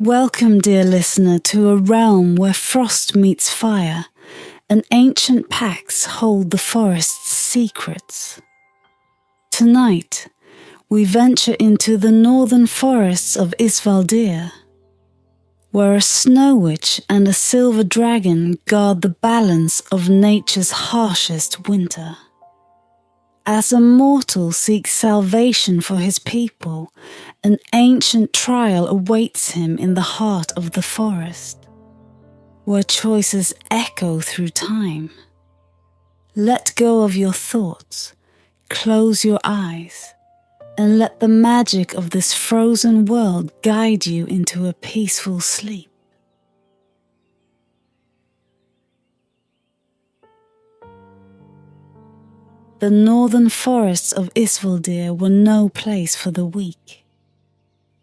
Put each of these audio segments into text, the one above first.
Welcome, dear listener, to a realm where frost meets fire and ancient pacts hold the forest's secrets. Tonight, we venture into the northern forests of Isvaldir, where a snow witch and a silver dragon guard the balance of nature's harshest winter. As a mortal seeks salvation for his people, an ancient trial awaits him in the heart of the forest, where choices echo through time. Let go of your thoughts, close your eyes, and let the magic of this frozen world guide you into a peaceful sleep. The northern forests of Isvaldir were no place for the weak.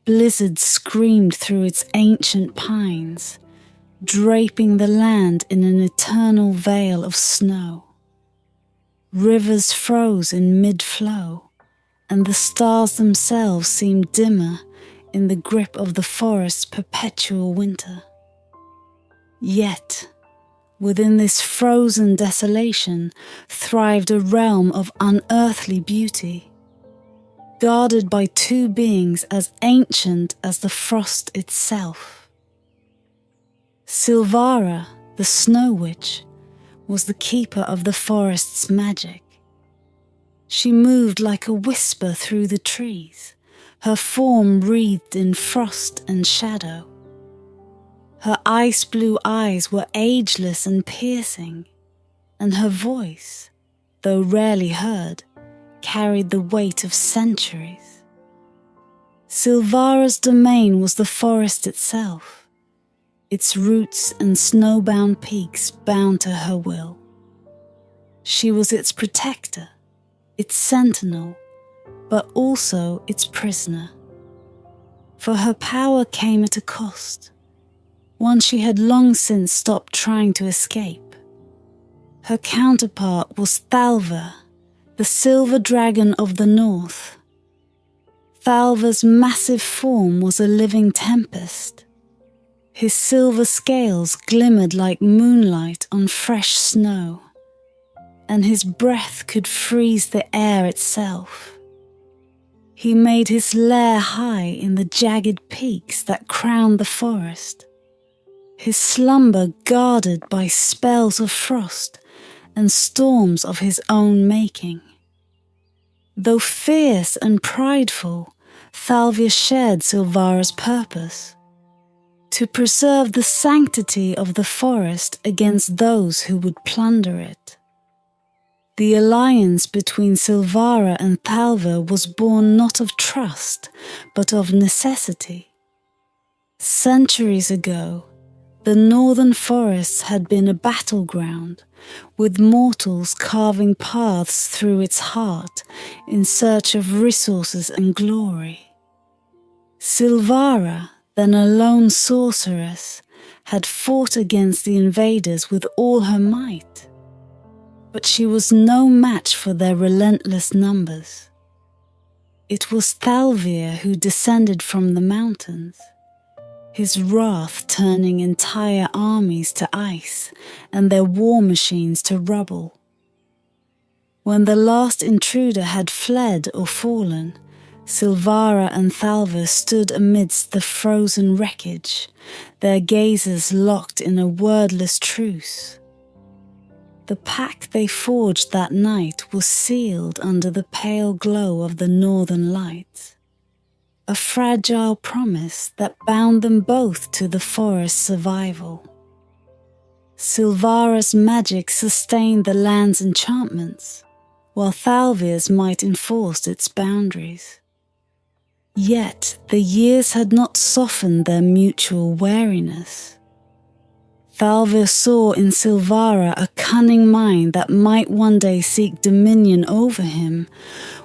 Blizzards screamed through its ancient pines, draping the land in an eternal veil of snow. Rivers froze in mid-flow, and the stars themselves seemed dimmer in the grip of the forest's perpetual winter. Yet, within this frozen desolation thrived a realm of unearthly beauty, guarded by two beings as ancient as the frost itself. Silvara, the Snow Witch, was the keeper of the forest's magic. She moved like a whisper through the trees, her form wreathed in frost and shadow. Her ice-blue eyes were ageless and piercing, and her voice, though rarely heard, carried the weight of centuries. Silvara's domain was the forest itself, its roots and snowbound peaks bound to her will. She was its protector, its sentinel, but also its prisoner. For her power came at a cost, one she had long since stopped trying to escape. Her counterpart was Thalva, the silver dragon of the north. Thalva's massive form was a living tempest. His silver scales glimmered like moonlight on fresh snow, and his breath could freeze the air itself. He made his lair high in the jagged peaks that crowned the forest, his slumber guarded by spells of frost and storms of his own making. Though fierce and prideful, Thalvia shared Silvara's purpose, to preserve the sanctity of the forest against those who would plunder it. The alliance between Silvara and Thalva was born not of trust, but of necessity. Centuries ago, the northern forests had been a battleground, with mortals carving paths through its heart in search of resources and glory. Silvara, then a lone sorceress, had fought against the invaders with all her might, but she was no match for their relentless numbers. It was Thalvir who descended from the mountains, his wrath turning entire armies to ice and their war machines to rubble. When the last intruder had fled or fallen, Silvara and Thalva stood amidst the frozen wreckage, their gazes locked in a wordless truce. The pact they forged that night was sealed under the pale glow of the northern lights, a fragile promise that bound them both to the forest's survival. Silvara's magic sustained the land's enchantments, while Thalvir's might enforced its boundaries. Yet the years had not softened their mutual wariness. Thalvir saw in Silvara a cunning mind that might one day seek dominion over him,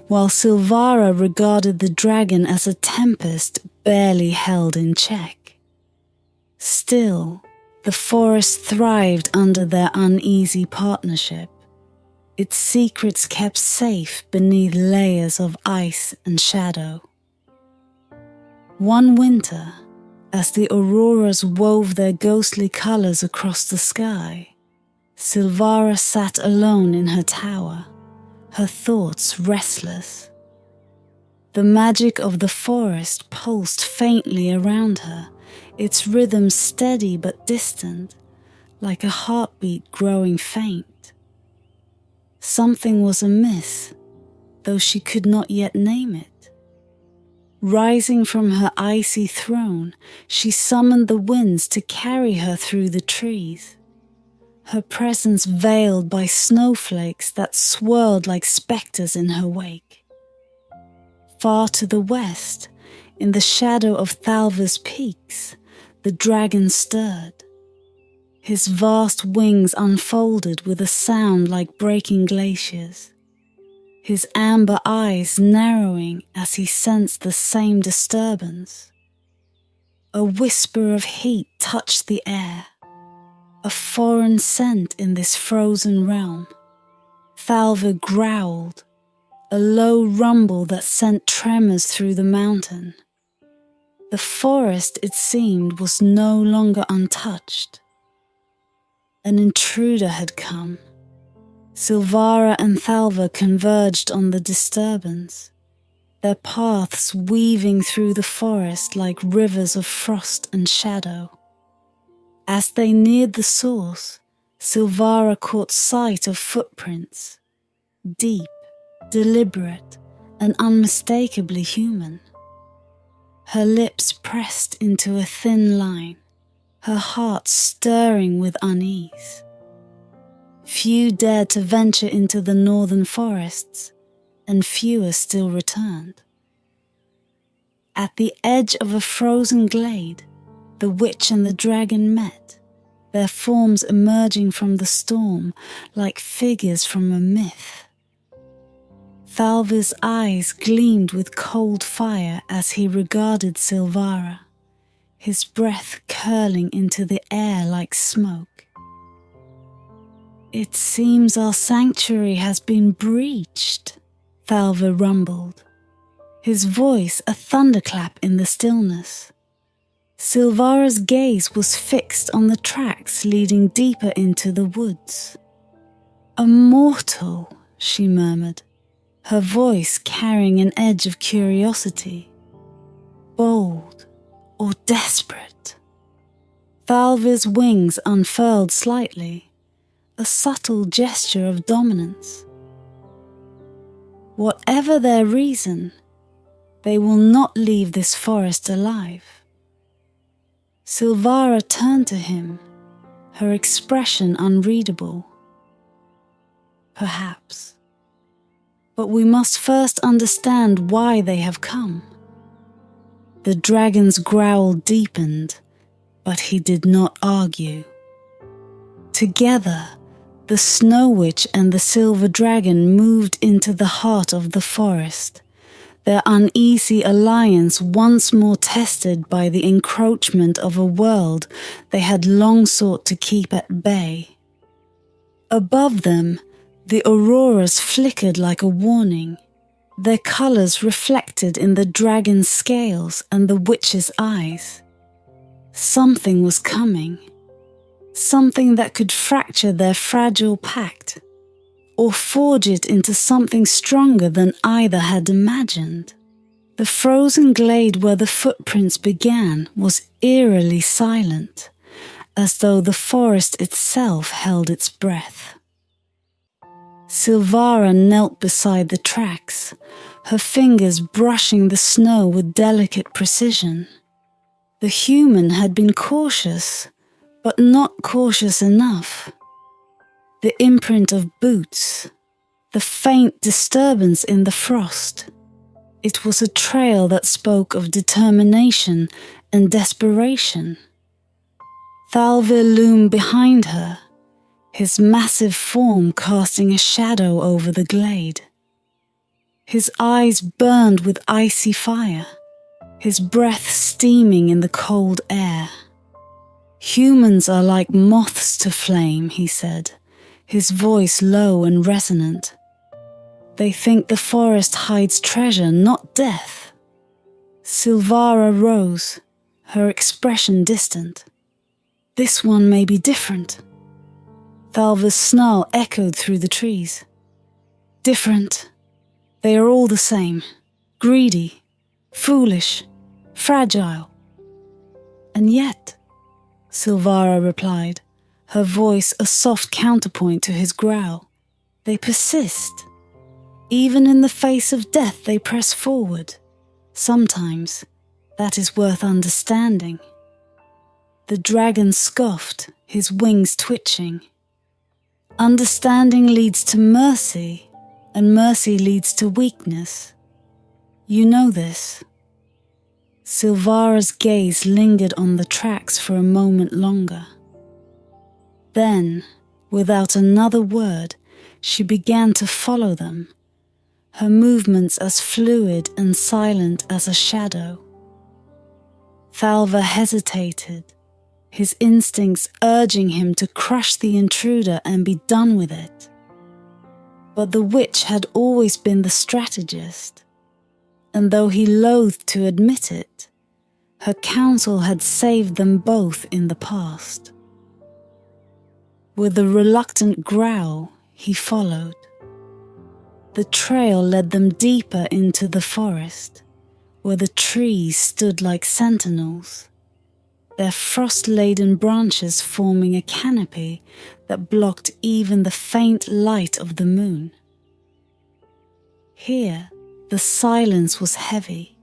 while Silvara regarded the dragon as a tempest barely held in check. Still, the forest thrived under their uneasy partnership, its secrets kept safe beneath layers of ice and shadow. One winter, As the auroras wove their ghostly colours across the sky, Silvara sat alone in her tower, her thoughts restless. The magic of the forest pulsed faintly around her, its rhythm steady but distant, like a heartbeat growing faint. Something was amiss, though she could not yet name it. Rising from her icy throne, she summoned the winds to carry her through the trees, her presence veiled by snowflakes that swirled like spectres in her wake. Far to the west, in the shadow of Thalva's peaks, the dragon stirred. His vast wings unfolded with a sound like breaking glaciers, his amber eyes narrowing as he sensed the same disturbance. A whisper of heat touched the air, a foreign scent in this frozen realm. Thalva growled, a low rumble that sent tremors through the mountain. The forest, it seemed, was no longer untouched. An intruder had come. Silvara and Thalva converged on the disturbance, their paths weaving through the forest like rivers of frost and shadow. As they neared the source, Silvara caught sight of footprints, deep, deliberate, and unmistakably human. Her lips pressed into a thin line, her heart stirring with unease. Few dared to venture into the northern forests, and fewer still returned. At the edge of a frozen glade, the witch and the dragon met, their forms emerging from the storm like figures from a myth. Thalva's eyes gleamed with cold fire as he regarded Silvara, his breath curling into the air like smoke. "It seems our sanctuary has been breached," Thalva rumbled, his voice a thunderclap in the stillness. Silvara's gaze was fixed on the tracks leading deeper into the woods. "A mortal," she murmured, her voice carrying an edge of curiosity. "Bold or desperate?" Thalva's wings unfurled slightly, a subtle gesture of dominance. "Whatever their reason, they will not leave this forest alive." Silvara turned to him, her expression unreadable. "Perhaps. But we must first understand why they have come." The dragon's growl deepened, but he did not argue. Together, the Snow Witch and the Silver Dragon moved into the heart of the forest, their uneasy alliance once more tested by the encroachment of a world they had long sought to keep at bay. Above them, the auroras flickered like a warning, their colours reflected in the dragon's scales and the witch's eyes. Something was coming, something that could fracture their fragile pact, or forge it into something stronger than either had imagined. The frozen glade where the footprints began was eerily silent, as though the forest itself held its breath. Silvara knelt beside the tracks, her fingers brushing the snow with delicate precision. The human had been cautious, but not cautious enough. The imprint of boots, the faint disturbance in the frost. It was a trail that spoke of determination and desperation. Thalva loomed behind her, his massive form casting a shadow over the glade. His eyes burned with icy fire, his breath steaming in the cold air. "Humans are like moths to flame," he said, his voice low and resonant. "They think the forest hides treasure, not death." Silvara rose, her expression distant. This one may be different. Thalva's snarl echoed through the trees. Different. They are all the same. Greedy, foolish, fragile. And yet, Silvara replied, her voice a soft counterpoint to his growl, they persist. Even in the face of death they press forward. Sometimes that is worth understanding. The dragon scoffed, his wings twitching. Understanding leads to mercy, and mercy leads to weakness. You know this. Silvara's gaze lingered on the tracks for a moment longer. Then, without another word, she began to follow them, her movements as fluid and silent as a shadow. Thalva hesitated, his instincts urging him to crush the intruder and be done with it. But the witch had always been the strategist, and though he loathed to admit it, her counsel had saved them both in the past. With a reluctant growl, he followed. The trail led them deeper into the forest, where the trees stood like sentinels, their frost-laden branches forming a canopy that blocked even the faint light of the moon. Here, the silence was heavy,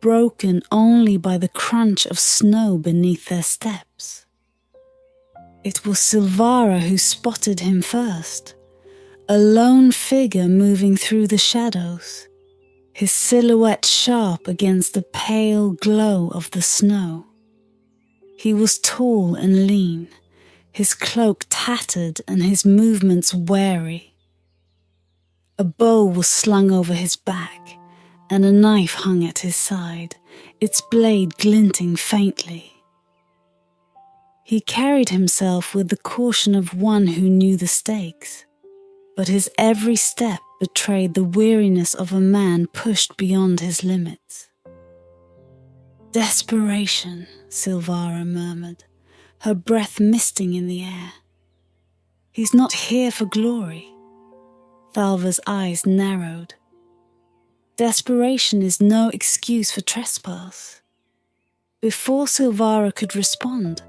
broken only by the crunch of snow beneath their steps. It was Silvara who spotted him first, a lone figure moving through the shadows, his silhouette sharp against the pale glow of the snow. He was tall and lean, his cloak tattered and his movements wary. A bow was slung over his back, and a knife hung at his side, its blade glinting faintly. He carried himself with the caution of one who knew the stakes, but his every step betrayed the weariness of a man pushed beyond his limits. Desperation, Silvara murmured, her breath misting in the air. He's not here for glory. Thalva's eyes narrowed. Desperation is no excuse for trespass. Before Silvara could respond,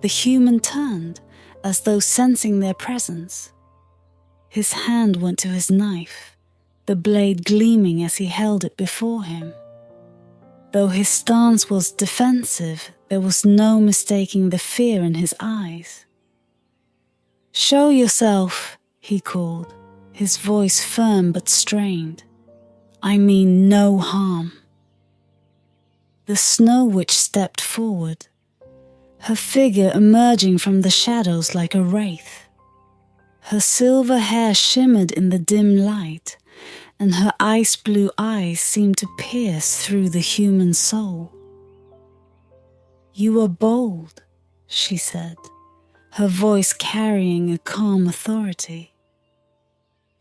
the human turned, as though sensing their presence. His hand went to his knife, the blade gleaming as he held it before him. Though his stance was defensive, there was no mistaking the fear in his eyes. "Show yourself," he called, his voice firm but strained. "I mean no harm." The Snow Witch stepped forward, her figure emerging from the shadows like a wraith. Her silver hair shimmered in the dim light, and her ice-blue eyes seemed to pierce through the human soul. "You are bold," she said, her voice carrying a calm authority.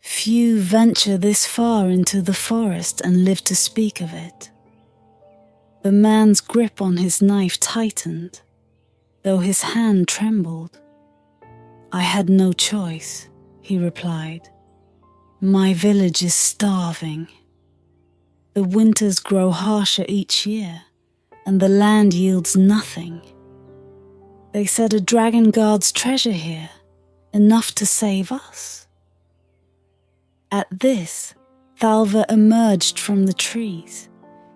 "Few venture this far into the forest and live to speak of it." The man's grip on his knife tightened, though his hand trembled. "I had no choice," he replied. "My village is starving. The winters grow harsher each year, and the land yields nothing. They said a dragon guards treasure here, enough to save us." At this, Thalva emerged from the trees,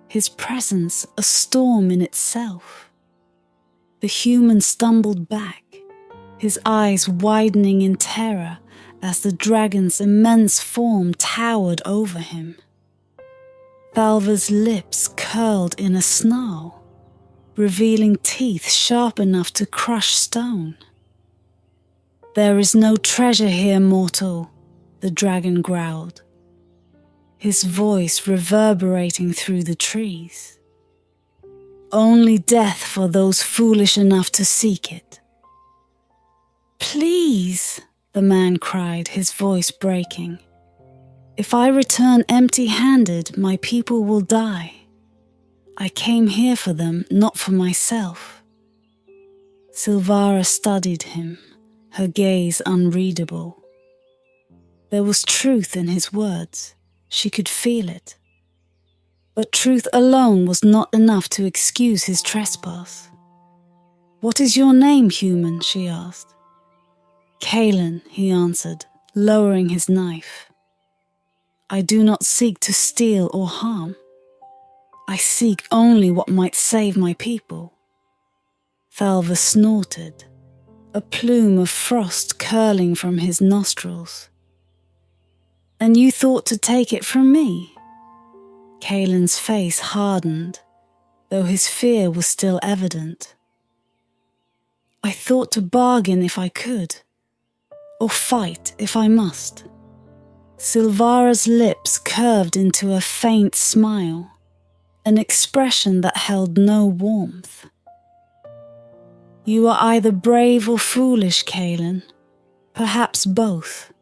his presence a storm in itself. The human stumbled back, his eyes widening in terror as the dragon's immense form towered over him. Thalva's lips curled in a snarl, revealing teeth sharp enough to crush stone. "There is no treasure here, mortal," the dragon growled, his voice reverberating through the trees. "Only death for those foolish enough to seek it." "Please," the man cried, his voice breaking. "If I return empty-handed, my people will die. I came here for them, not for myself. Silvara studied him, her gaze unreadable. There was truth in his words. She could feel it. But truth alone was not enough to excuse his trespass. "What is your name, human?" she asked. "Kalen," he answered, lowering his knife. "I do not seek to steal or harm. I seek only what might save my people." Thalva snorted, a plume of frost curling from his nostrils. "And you thought to take it from me?" Kalen's face hardened, though his fear was still evident. "I thought to bargain if I could, or fight if I must." Silvara's lips curved into a faint smile, an expression that held no warmth. "You are either brave or foolish, Kalen, perhaps both."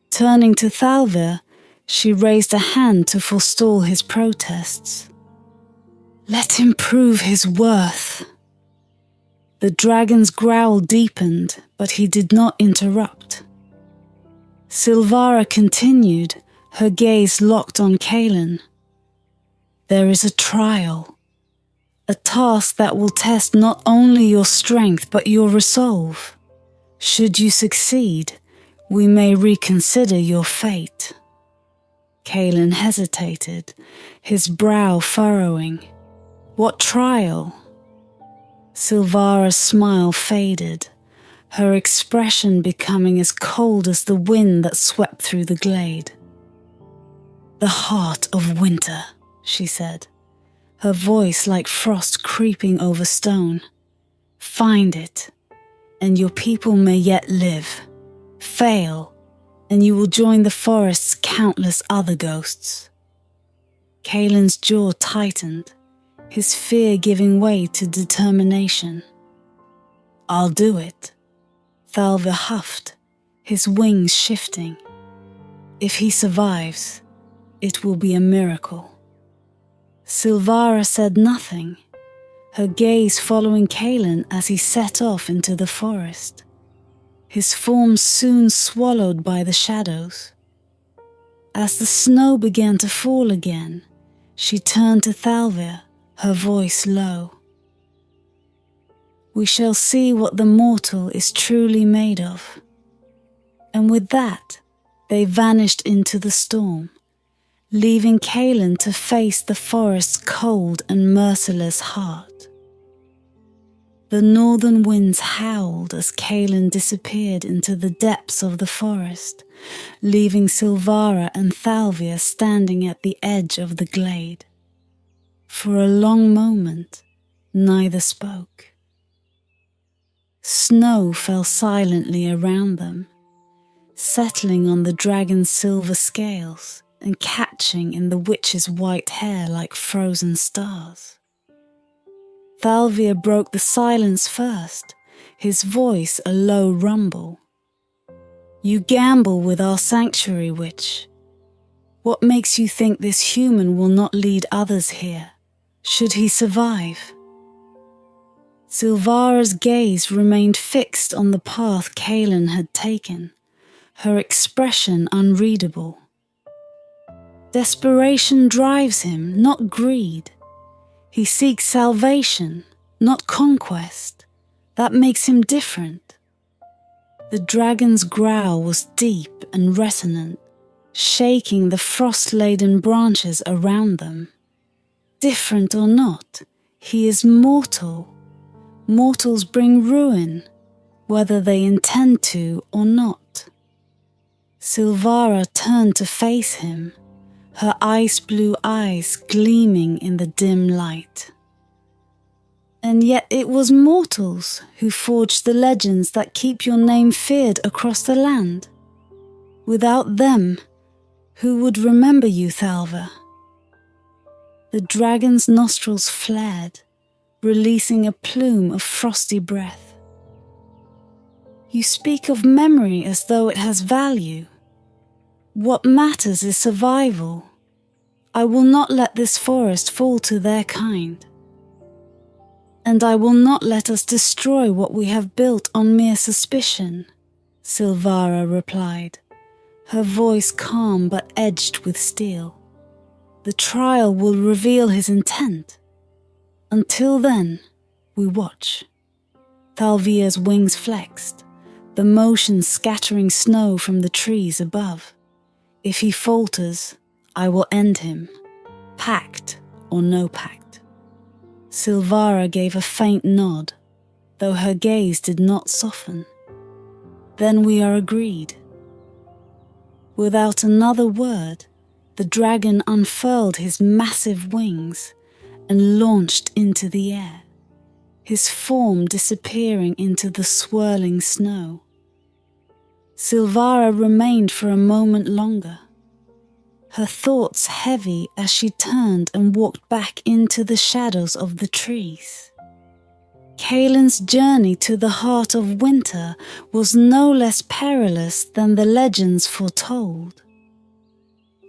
Turning to Thalva, she raised a hand to forestall his protests. "Let him prove his worth." The dragon's growl deepened, but he did not interrupt. Silvara continued, her gaze locked on Kalen. "There is a trial, a task that will test not only your strength but your resolve. Should you succeed, we may reconsider your fate." Kalen hesitated, his brow furrowing. "What trial?" Silvara's smile faded, her expression becoming as cold as the wind that swept through the glade. "The heart of winter," she said, her voice like frost creeping over stone. "Find it, and your people may yet live. Fail, and you will join the forest's countless other ghosts." Kalen's jaw tightened, his fear giving way to determination. "I'll do it," Thalva huffed, his wings shifting. "If he survives, it will be a miracle." Silvara said nothing, her gaze following Kalen as he set off into the forest, his form soon swallowed by the shadows. As the snow began to fall again, she turned to Thalva, her voice low. "We shall see what the mortal is truly made of." And with that, they vanished into the storm, leaving Kalen to face the forest's cold and merciless heart. The northern winds howled as Kalen disappeared into the depths of the forest, leaving Silvara and Thalvia standing at the edge of the glade. For a long moment, neither spoke. Snow fell silently around them, settling on the dragon's silver scales and catching in the witch's white hair like frozen stars. Thalvia broke the silence first, his voice a low rumble. "You gamble with our sanctuary, witch. What makes you think this human will not lead others here, should he survive?" Silvara's gaze remained fixed on the path Kalen had taken, her expression unreadable. Desperation drives him, not greed. He seeks salvation, not conquest. That makes him different. The dragon's growl was deep and resonant, shaking the frost-laden branches around them. Different or not, he is mortal. Mortals bring ruin, whether they intend to or not. Silvara turned to face him, her ice-blue eyes gleaming in the dim light. And yet it was mortals who forged the legends that keep your name feared across the land. Without them, who would remember you, Thalva? The dragon's nostrils flared, releasing a plume of frosty breath. "You speak of memory as though it has value. What matters is survival. I will not let this forest fall to their kind. And I will not let us destroy what we have built on mere suspicion, Silvara replied, her voice calm but edged with steel. The trial will reveal his intent. Until then, we watch. Thalvia's wings flexed, the motion scattering snow from the trees above. If he falters, I will end him, pact or no pact. Silvara gave a faint nod, though her gaze did not soften. Then we are agreed. Without another word, the dragon unfurled his massive wings and launched into the air, his form disappearing into the swirling snow. Silvara remained for a moment longer, her thoughts heavy as she turned and walked back into the shadows of the trees. Kaelin's journey to the heart of winter was no less perilous than the legends foretold.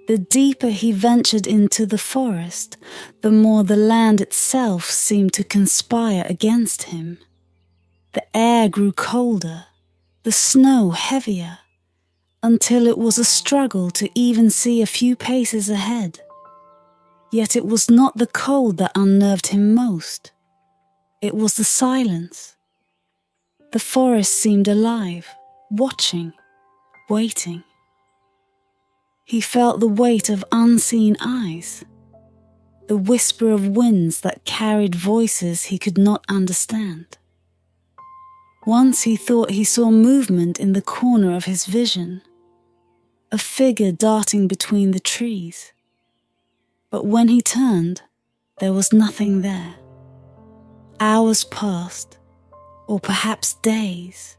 The deeper he ventured into the forest, the more the land itself seemed to conspire against him. The air grew colder, the snow heavier, until it was a struggle to even see a few paces ahead. Yet it was not the cold that unnerved him most. It was the silence. The forest seemed alive, watching, waiting. He felt the weight of unseen eyes, the whisper of winds that carried voices he could not understand. Once he thought he saw movement in the corner of his vision, a figure darting between the trees. But when he turned, there was nothing there. Hours passed, or perhaps days.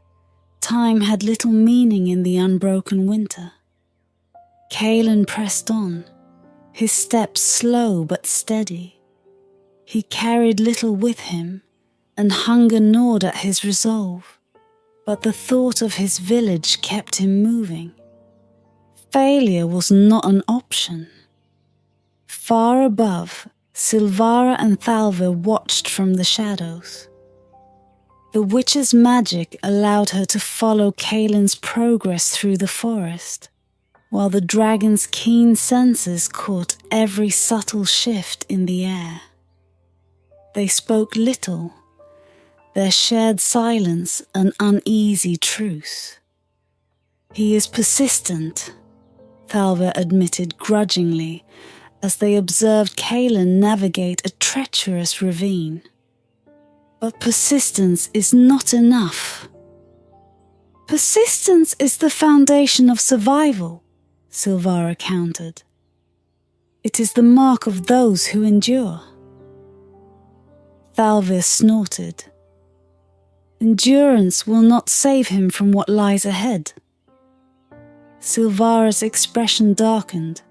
Time had little meaning in the unbroken winter. Kaelin pressed on, his steps slow but steady. He carried little with him, and hunger gnawed at his resolve, but the thought of his village kept him moving. Failure was not an option. Far above, Silvara and Thalva watched from the shadows. The witch's magic allowed her to follow Kaelin's progress through the forest, while the dragon's keen senses caught every subtle shift in the air. They spoke little, their shared silence an uneasy truce. "He is persistent," Thalva admitted grudgingly as they observed Kaelin navigate a treacherous ravine. "But persistence is not enough." "Persistence is the foundation of survival," Silvara countered. "It is the mark of those who endure." Thalva snorted. "Endurance will not save him from what lies ahead." Silvara's expression darkened,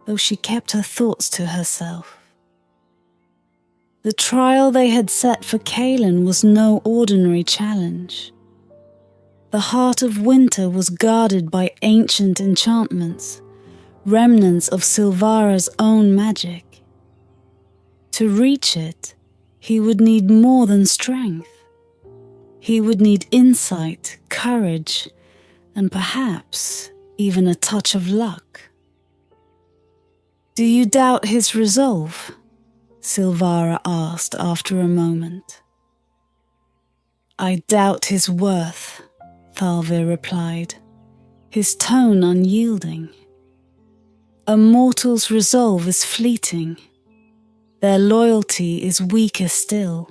though she kept her thoughts to herself. The trial they had set for Kaelin was no ordinary challenge. The heart of winter was guarded by ancient enchantments, remnants of Silvara's own magic. To reach it, he would need more than strength. He would need insight, courage, and perhaps even a touch of luck. "Do you doubt his resolve?" Silvara asked after a moment. "I doubt his worth," Thalva replied, his tone unyielding. "A mortal's resolve is fleeting. Their loyalty is weaker still."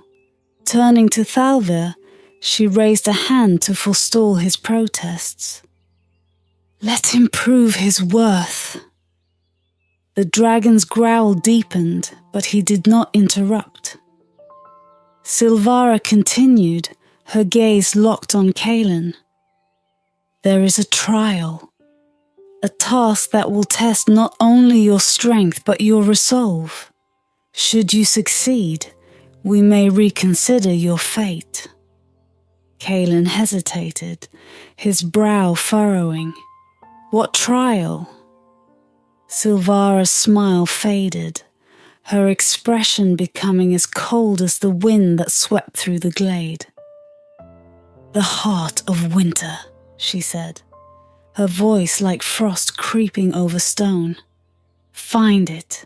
Turning to Thalva, she raised a hand to forestall his protests. "Let him prove his worth." The dragon's growl deepened, but he did not interrupt. Silvara continued, her gaze locked on Kaelin. "There is a trial, a task that will test not only your strength but your resolve. Should you succeed, we may reconsider your fate." Kaelin hesitated, his brow furrowing. "What trial?" Silvara's smile faded, her expression becoming as cold as the wind that swept through the glade. "The heart of winter," she said, her voice like frost creeping over stone. "Find it,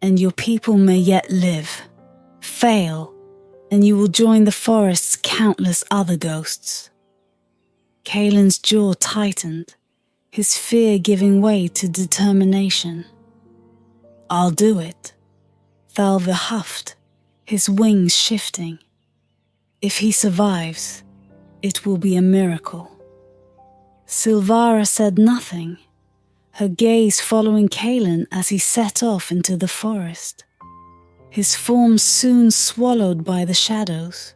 and your people may yet live. Fail, and you will join the forest's countless other ghosts." Kalen's jaw tightened, his fear giving way to determination. "I'll do it," Thalva huffed, his wings shifting. "If he survives, it will be a miracle." Silvara said nothing, her gaze following Kalen as he set off into the forest, his form soon swallowed by the shadows.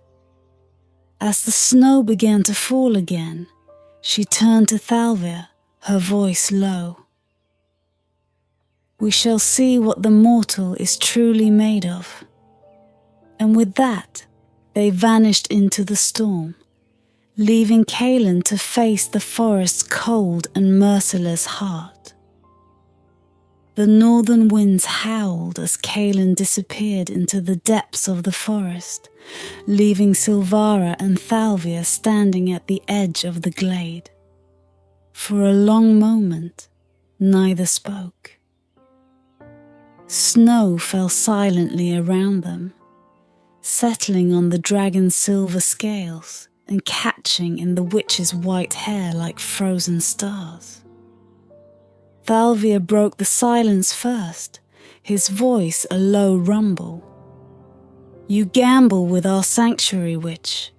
As the snow began to fall again, she turned to Thalvia, her voice low. "We shall see what the mortal is truly made of." And with that, they vanished into the storm, leaving Kalen to face the forest's cold and merciless heart. The northern winds howled as Kalen disappeared into the depths of the forest, leaving Silvara and Thalvia standing at the edge of the glade. For a long moment, neither spoke. Snow fell silently around them, settling on the dragon's silver scales and catching in the witch's white hair like frozen stars. Thalvia broke the silence first, his voice a low rumble. "You gamble with our sanctuary, witch.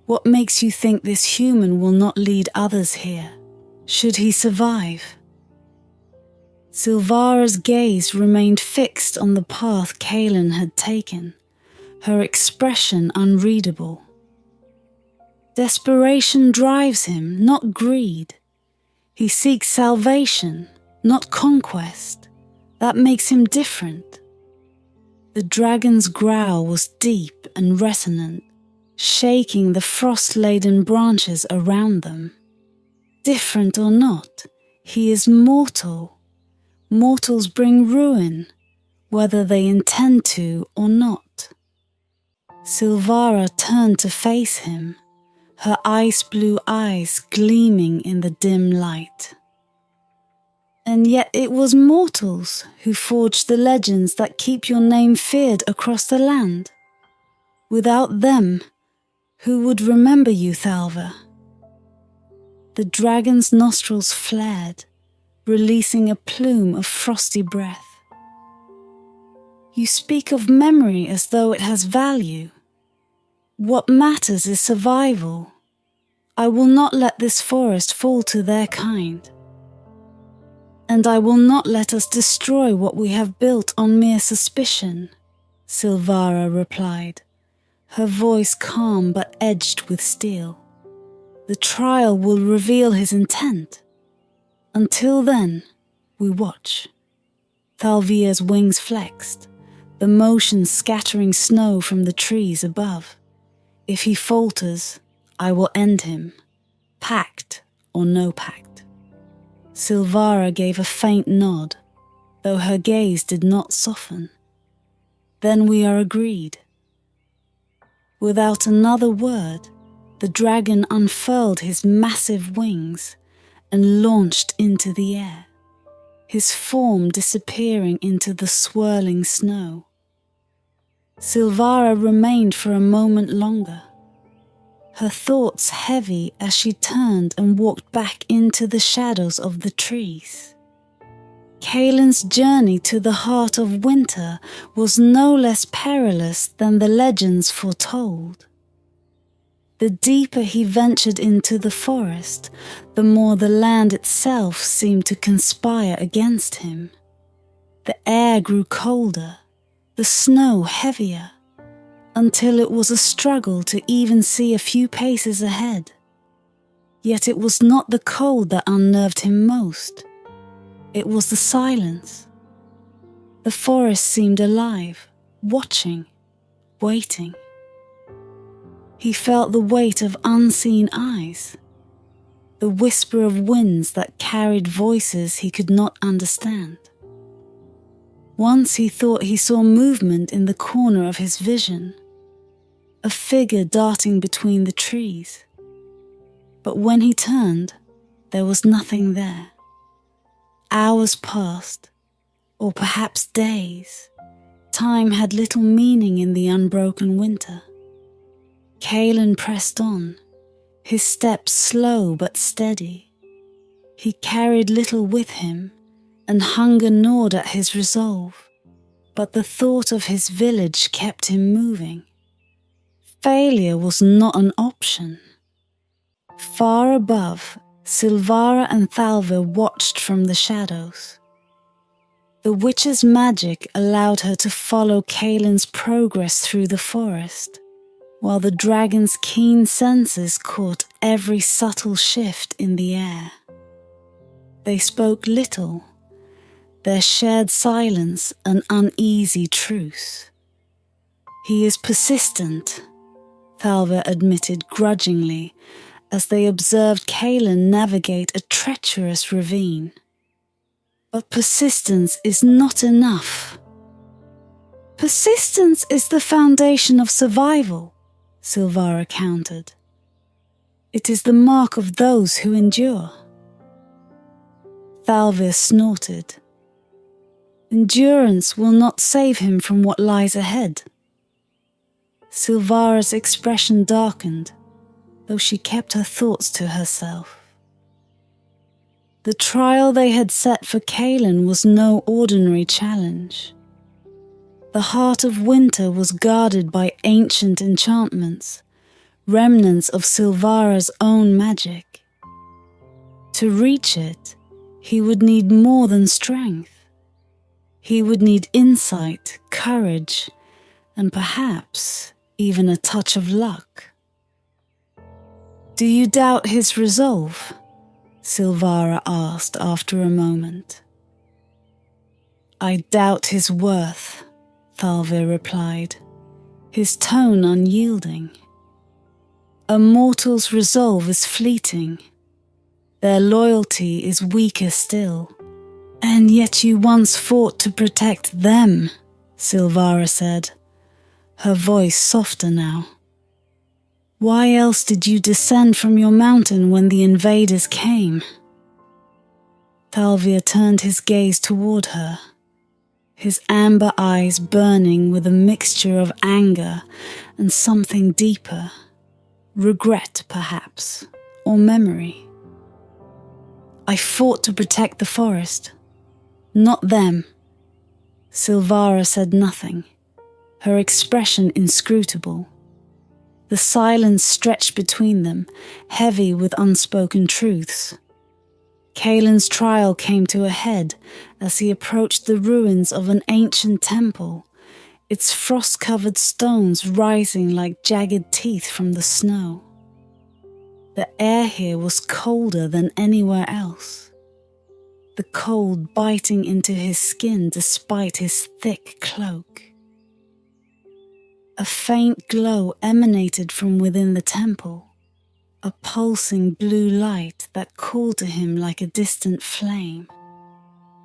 What makes you think this human will not lead others here, should he survive?" Silvara's gaze remained fixed on the path Kalen had taken, her expression unreadable. Desperation drives him, not greed. He seeks salvation, not conquest. That makes him different. The dragon's growl was deep and resonant, shaking the frost-laden branches around them. Different or not, he is mortal. Mortals bring ruin, whether they intend to or not. Silvara turned to face him, her ice-blue eyes gleaming in the dim light. "And yet it was mortals who forged the legends that keep your name feared across the land. Without them, who would remember you, Thalva?" The dragon's nostrils flared, releasing a plume of frosty breath. "You speak of memory as though it has value. What matters is survival. I will not let this forest fall to their kind. And I will not let us destroy what we have built on mere suspicion," Silvara replied, her voice calm but edged with steel. "The trial will reveal his intent. Until then, we watch." Thalvia's wings flexed, the motion scattering snow from the trees above. "If he falters, I will end him, pact or no pact." Silvara gave a faint nod, though her gaze did not soften. "Then we are agreed." Without another word, the dragon unfurled his massive wings and launched into the air, his form disappearing into the swirling snow. Silvara remained for a moment longer, her thoughts heavy as she turned and walked back into the shadows of the trees. Kalen's journey to the heart of winter was no less perilous than the legends foretold. The deeper he ventured into the forest, the more the land itself seemed to conspire against him. The air grew colder, the snow heavier, until it was a struggle to even see a few paces ahead. Yet it was not the cold that unnerved him most. It was the silence. The forest seemed alive, watching, waiting. He felt the weight of unseen eyes. the whisper of winds that carried voices he could not understand. Once he thought he saw movement in the corner of his vision, a figure darting between the trees. But when he turned, there was nothing there. Hours passed, or perhaps days. Time had little meaning in the unbroken winter. Caelan pressed on, his steps slow but steady. He carried little with him, and hunger gnawed at his resolve, but the thought of his village kept him moving. Failure was not an option. Far above, Silvara and Thalva watched from the shadows. The witch's magic allowed her to follow Caelan's progress through the forest, while the dragon's keen senses caught every subtle shift in the air. They spoke little, their shared silence an uneasy truce. "He is persistent," Thalva admitted grudgingly as they observed Caelan navigate a treacherous ravine. "But persistence is not enough." "Persistence is the foundation of survival," Silvara countered. "It is the mark of those who endure." Thalva snorted. "Endurance will not save him from what lies ahead." Silvara's expression darkened, though she kept her thoughts to herself. The trial they had set for Caelan was no ordinary challenge. The heart of winter was guarded by ancient enchantments, remnants of Silvara's own magic. To reach it, he would need more than strength. He would need insight, courage, and perhaps even a touch of luck. "Do you doubt his resolve?" Silvara asked after a moment. "I doubt his worth," Thalva replied, his tone unyielding. "A mortal's resolve is fleeting. Their loyalty is weaker still. And yet you once fought to protect them," Silvara said, her voice softer now. "Why else did you descend from your mountain when the invaders came?" Thalvia turned his gaze toward her, his amber eyes burning with a mixture of anger and something deeper, regret perhaps, or memory. "I fought to protect the forest, not them." Silvara said nothing, her expression inscrutable. The silence stretched between them, heavy with unspoken truths. Caelan's trial came to a head as he approached the ruins of an ancient temple, its frost-covered stones rising like jagged teeth from the snow. The air here was colder than anywhere else, the cold biting into his skin despite his thick cloak. A faint glow emanated from within the temple, a pulsing blue light that called to him like a distant flame,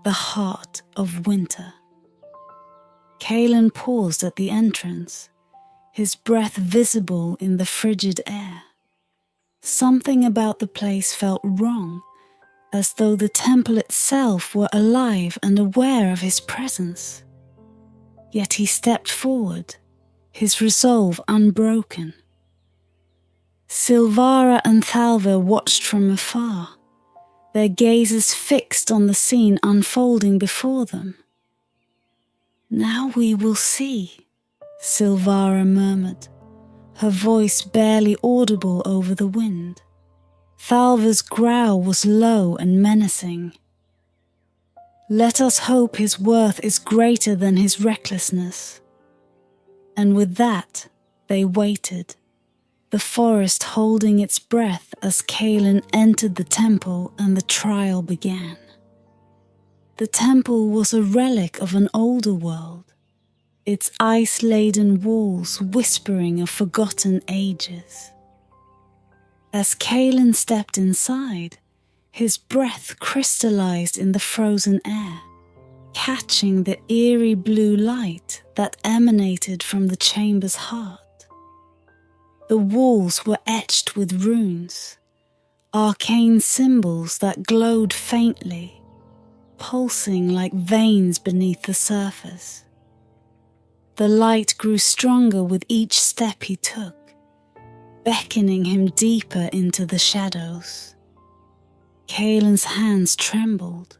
the heart of winter. Caelan paused at the entrance, his breath visible in the frigid air. Something about the place felt wrong, as though the temple itself were alive and aware of his presence. Yet he stepped forward, his resolve unbroken. Silvara and Thalva watched from afar, their gazes fixed on the scene unfolding before them. "Now we will see," Silvara murmured, her voice barely audible over the wind. Thalva's growl was low and menacing. "Let us hope his worth is greater than his recklessness." And with that, they waited, the forest holding its breath as Caelan entered the temple and the trial began. The temple was a relic of an older world, its ice-laden walls whispering of forgotten ages. As Kalen stepped inside, his breath crystallized in the frozen air, catching the eerie blue light that emanated from the chamber's heart. The walls were etched with runes, arcane symbols that glowed faintly, pulsing like veins beneath the surface. The light grew stronger with each step he took, beckoning him deeper into the shadows. Kalen's hands trembled,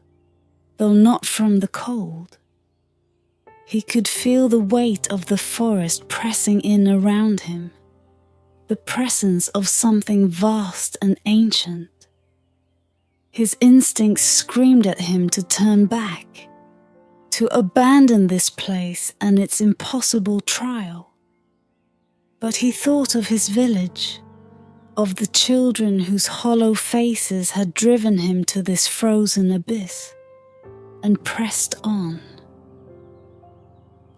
though not from the cold. He could feel the weight of the forest pressing in around him, the presence of something vast and ancient. His instincts screamed at him to turn back, to abandon this place and its impossible trial. But he thought of his village, of the children whose hollow faces had driven him to this frozen abyss, and pressed on.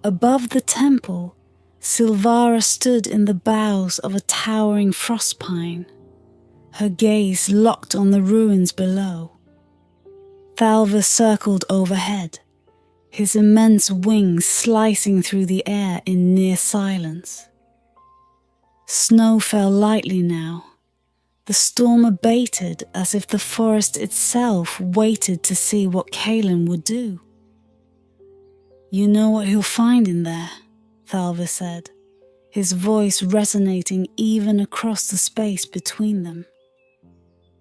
Above the temple, Silvara stood in the boughs of a towering frost pine, her gaze locked on the ruins below. Thalva circled overhead, his immense wings slicing through the air in near silence. Snow fell lightly now. The storm abated as if the forest itself waited to see what Kalen would do. "You know what he'll find in there," Thalva said, his voice resonating even across the space between them.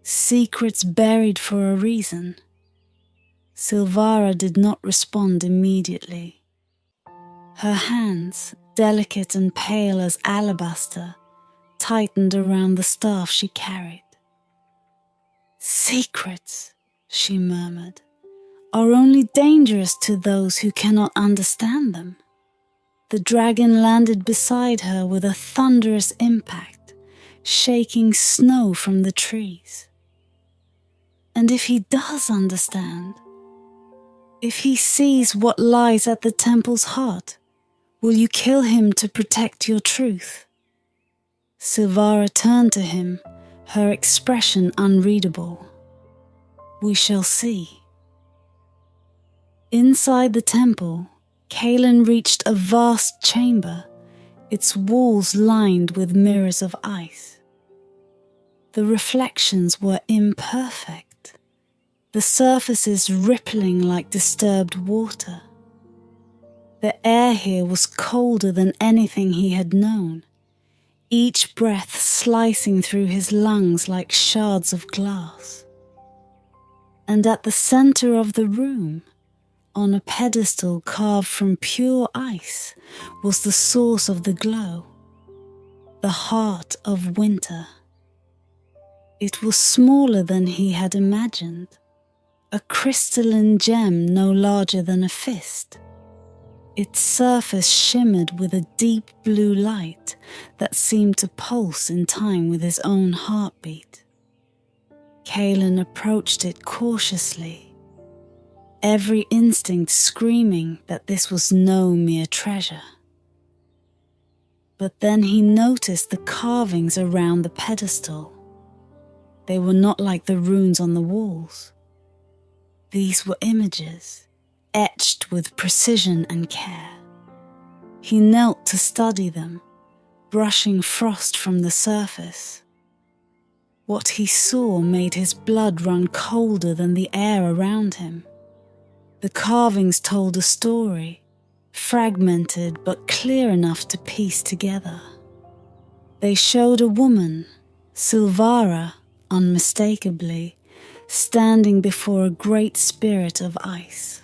"Secrets buried for a reason." Silvara did not respond immediately. Her hands, delicate and pale as alabaster, tightened around the staff she carried. "Secrets," she murmured, "are only dangerous to those who cannot understand them." The dragon landed beside her with a thunderous impact, shaking snow from the trees. "And if he does understand, if he sees what lies at the temple's heart, will you kill him to protect your truth?" Silvara turned to him, her expression unreadable. "We shall see." Inside the temple, Kalen reached a vast chamber, its walls lined with mirrors of ice. The reflections were imperfect, the surfaces rippling like disturbed water. The air here was colder than anything he had known, each breath slicing through his lungs like shards of glass. And at the center of the room, on a pedestal carved from pure ice, was the source of the glow, the heart of winter. It was smaller than he had imagined, a crystalline gem no larger than a fist. Its surface shimmered with a deep blue light that seemed to pulse in time with his own heartbeat. Kalen approached it cautiously, every instinct screaming that this was no mere treasure. But then he noticed the carvings around the pedestal. They were not like the runes on the walls. These were images, etched with precision and care. He knelt to study them, brushing frost from the surface. What he saw made his blood run colder than the air around him. The carvings told a story, fragmented but clear enough to piece together. They showed a woman, Silvara, unmistakably, standing before a great spirit of ice.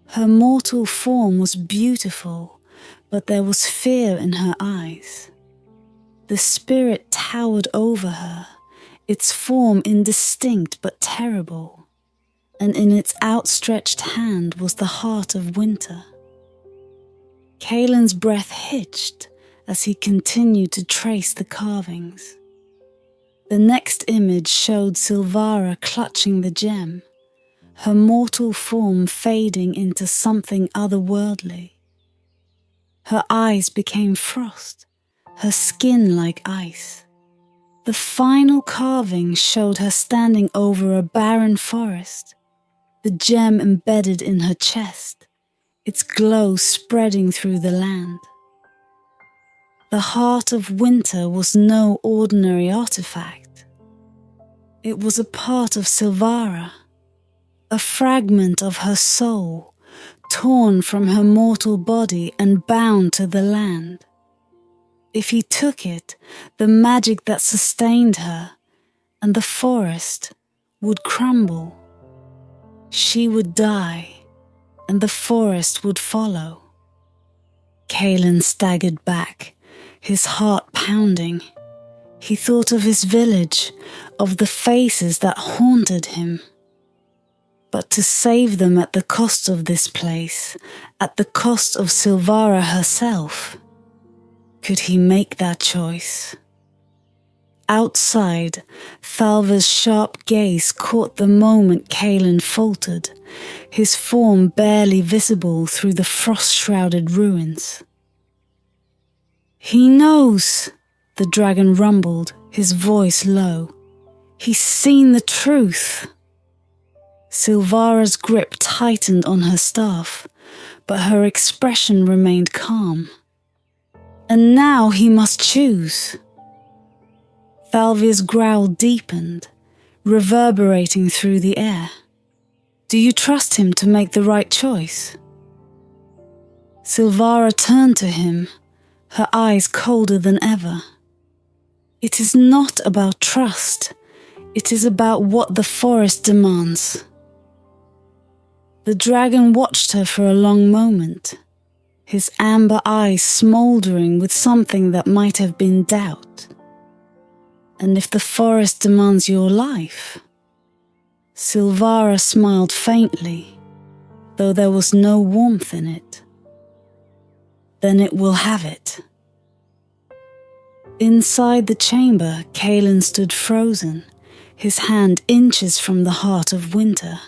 Her mortal form was beautiful, but there was fear in her eyes. The spirit towered over her, its form indistinct but terrible, and in its outstretched hand was the heart of winter. Kalen's breath hitched as he continued to trace the carvings. The next image showed Silvara clutching the gem, her mortal form fading into something otherworldly. Her eyes became frost, her skin like ice. The The final carving showed her standing over a barren forest, the gem embedded in her chest, its glow spreading through the land. The heart of winter was no ordinary artifact. It was a part of Silvara, a fragment of her soul, torn from her mortal body and bound to the land. If he took it, the magic that sustained her and the forest would crumble. She would die, and the forest would follow. Kaelin staggered back, his heart pounding. He thought of his village, of the faces that haunted him. But to save them at the cost of this place, at the cost of Silvara herself, could he make that choice? Outside, Thalva's sharp gaze caught the moment Kaelin faltered, his form barely visible through the frost-shrouded ruins. "He knows," the dragon rumbled, his voice low. "He's seen the truth." Silvara's grip tightened on her staff, but her expression remained calm. And now he must choose. Thalvia's growl deepened, reverberating through the air. "Do you trust him to make the right choice?" Silvara turned to him, her eyes colder than ever. "It is not about trust. It is about what the forest demands." The dragon watched her for a long moment, his amber eyes smouldering with something that might have been doubt. "And if the forest demands your life?" Silvara smiled faintly, though there was no warmth in it. "Then it will have it." Inside the chamber, Kaelin stood frozen, his hand inches from the heart of winter.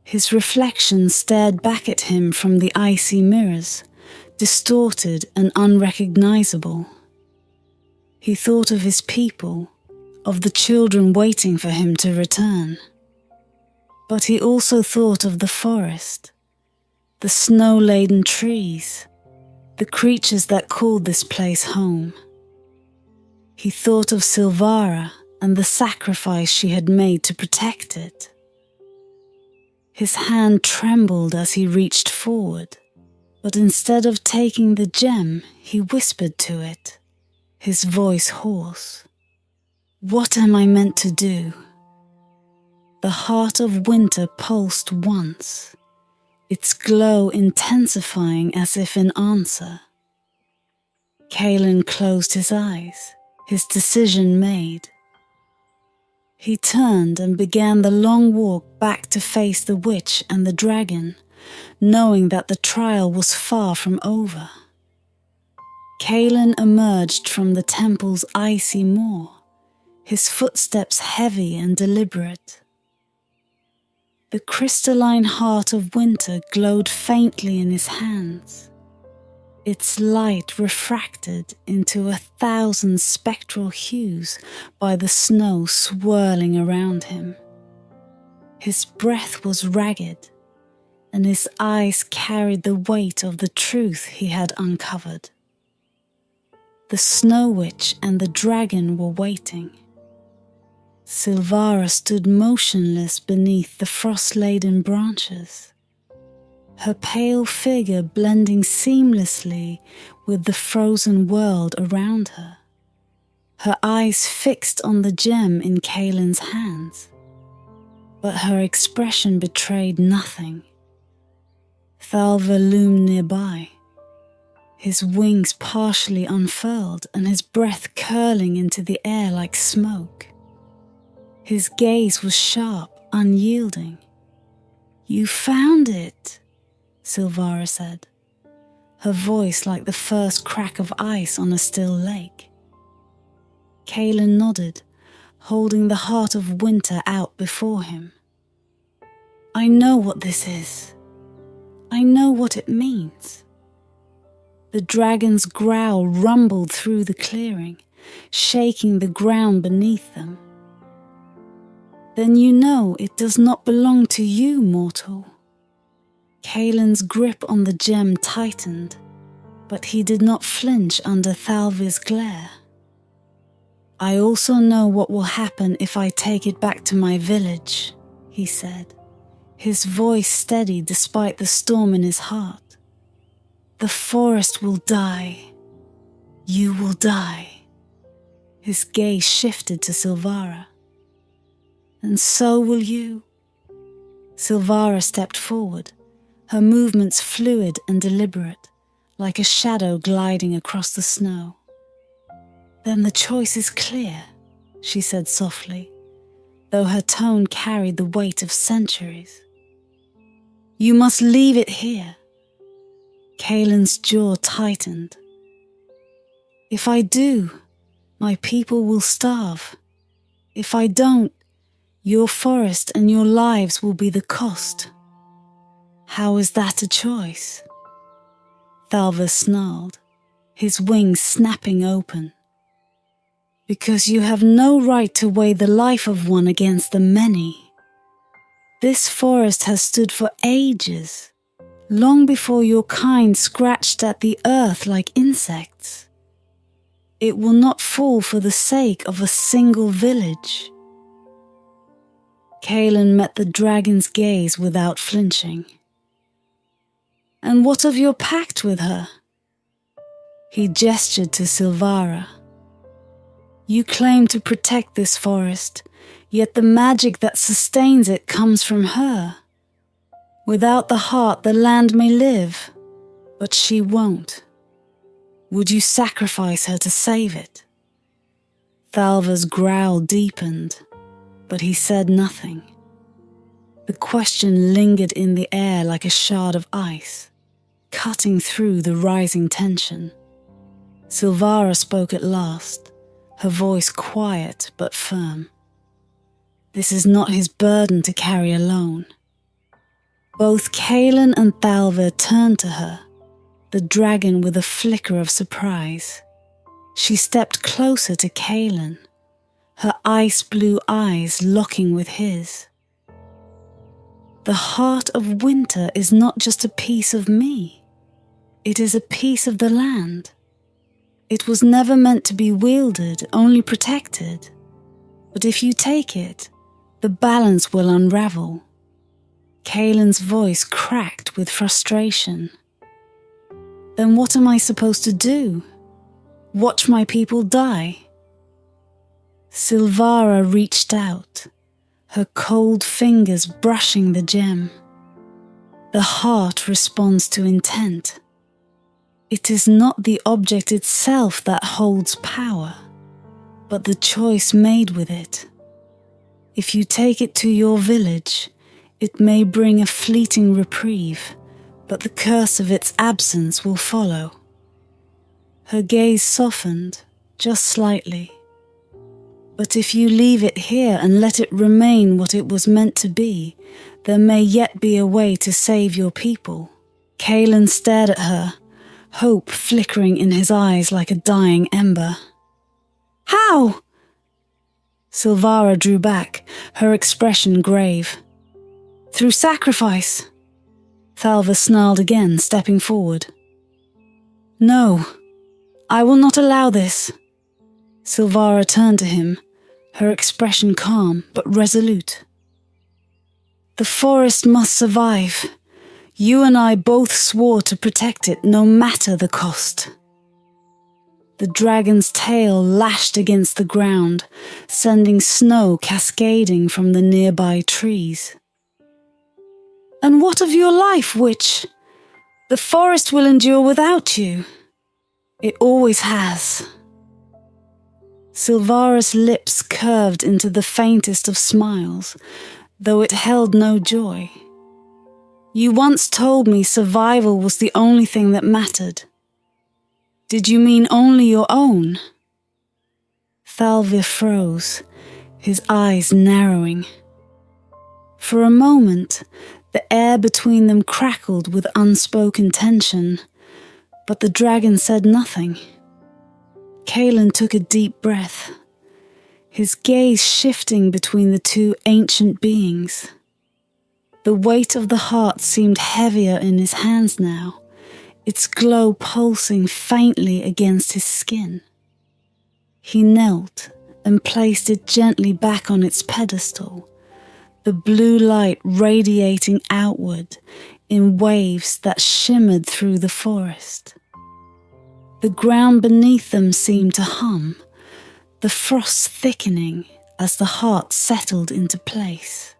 His reflection stared back at him from the icy mirrors, distorted and unrecognizable. He thought of his people, of the children waiting for him to return. But he also thought of the forest, the snow-laden trees, the creatures that called this place home. He thought of Silvara and the sacrifice she had made to protect it. His hand trembled as he reached forward, but instead of taking the gem, he whispered to it, his voice hoarse. "What am I meant to do?" The heart of winter pulsed once, its glow intensifying as if in answer. Kaelin closed his eyes, his decision made. He turned and began the long walk back to face the witch and the dragon, knowing that the trial was far from over. Kaelin emerged from the temple's icy moor, his footsteps heavy and deliberate. The crystalline heart of winter glowed faintly in his hands, its light refracted into 1,000 spectral hues by the snow swirling around him. His breath was ragged, and his eyes carried the weight of the truth he had uncovered. The Snow Witch and the dragon were waiting. Silvara stood motionless beneath the frost-laden branches, her pale figure blending seamlessly with the frozen world around her, her eyes fixed on the gem in Kaelin's hands. But her expression betrayed nothing. Thalva loomed nearby, his wings partially unfurled and his breath curling into the air like smoke. His gaze was sharp, unyielding. "You found it," Silvara said, her voice like the first crack of ice on a still lake. Kaelin nodded, holding the heart of winter out before him. "I know what this is. I know what it means." The dragon's growl rumbled through the clearing, shaking the ground beneath them. Then you know it does not belong to you, mortal. Kaelin's grip on the gem tightened, but he did not flinch under Thalvir's glare. I also know what will happen if I take it back to my village, he said, his voice steady despite the storm in his heart. The forest will die. You will die. His gaze shifted to Silvara. And so will you. Silvara stepped forward, her movements fluid and deliberate, like a shadow gliding across the snow. Then the choice is clear, she said softly, though her tone carried the weight of centuries. You must leave it here. Kaelin's jaw tightened. If I do, my people will starve. If I don't, your forest and your lives will be the cost. How is that a choice? Thalvir snarled, his wings snapping open. Because you have no right to weigh the life of one against the many. This forest has stood for ages, long before your kind scratched at the earth like insects. It will not fall for the sake of a single village. Kaelin met the dragon's gaze without flinching. And what of your pact with her? He gestured to Silvara. You claim to protect this forest, yet the magic that sustains it comes from her. Without the heart, the land may live, but she won't. Would you sacrifice her to save it? Thalvir's growl deepened, but he said nothing. The question lingered in the air like a shard of ice, cutting through the rising tension. Silvara spoke at last, her voice quiet but firm. This is not his burden to carry alone. Both Kaelin and Thalvir turned to her, the dragon with a flicker of surprise. She stepped closer to Kaelin, her ice-blue eyes locking with his. The heart of winter is not just a piece of me. It is a piece of the land. It was never meant to be wielded, only protected. But if you take it, the balance will unravel. Kaelin's voice cracked with frustration. Then what am I supposed to do? Watch my people die? Silvara reached out, her cold fingers brushing the gem. The heart responds to intent. It is not the object itself that holds power, but the choice made with it. If you take it to your village, it may bring a fleeting reprieve, but the curse of its absence will follow. Her gaze softened, just slightly. But if you leave it here and let it remain what it was meant to be, there may yet be a way to save your people. Kaelin stared at her, hope flickering in his eyes like a dying ember. How? Silvara drew back, her expression grave. Through sacrifice. Thalvir snarled again, stepping forward. No, I will not allow this. Silvara turned to him, her expression calm but resolute. The forest must survive. You and I both swore to protect it no matter the cost. The dragon's tail lashed against the ground, sending snow cascading from the nearby trees. And what of your life, witch? The forest will endure without you. It always has. Silvara's lips curved into the faintest of smiles, though it held no joy. You once told me survival was the only thing that mattered. Did you mean only your own? Thalvir froze, his eyes narrowing. For a moment, the air between them crackled with unspoken tension, but the dragon said nothing. Kaelan took a deep breath, his gaze shifting between the two ancient beings. The weight of the heart seemed heavier in his hands now, its glow pulsing faintly against his skin. He knelt and placed it gently back on its pedestal, the blue light radiating outward in waves that shimmered through the forest. The ground beneath them seemed to hum, the frost thickening as the heart settled into place.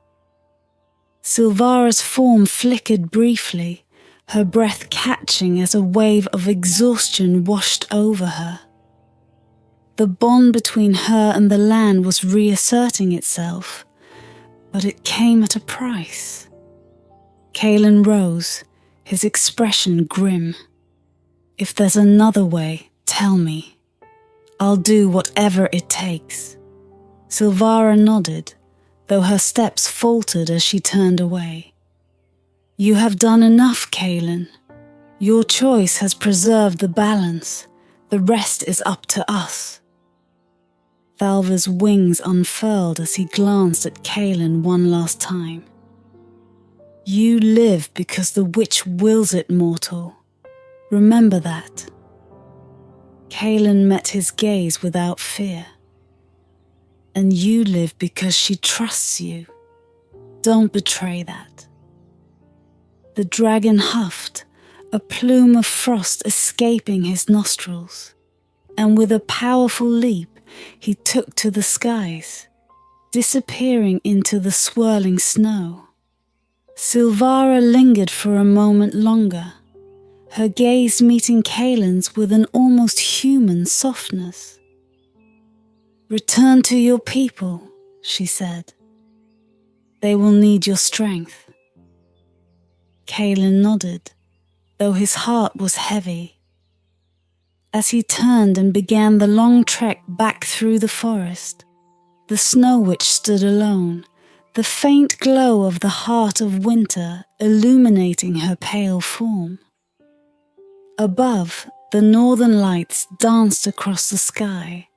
Silvara's form flickered briefly, her breath catching as a wave of exhaustion washed over her. The bond between her and the land was reasserting itself, but it came at a price. Kaelan rose, his expression grim. If there's another way, tell me. I'll do whatever it takes. Silvara nodded, though her steps faltered as she turned away. You have done enough, Kaelan. Your choice has preserved the balance. The rest is up to us. Thalva's wings unfurled as he glanced at Kaelan one last time. You live because the witch wills it, mortal. Remember that. Kaelan met his gaze without fear. And you live because she trusts you. Don't betray that. The dragon huffed, a plume of frost escaping his nostrils, and with a powerful leap, he took to the skies, disappearing into the swirling snow. Silvara lingered for a moment longer, her gaze meeting Kaelan's with an almost human softness. Return to your people, she said. They will need your strength. Kaelan nodded, though his heart was heavy. As he turned and began the long trek back through the forest, the Snow Witch stood alone, the faint glow of the heart of winter illuminating her pale form. Above, the northern lights danced across the sky,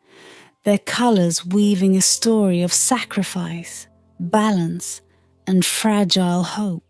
their colours weaving a story of sacrifice, balance, and fragile hope.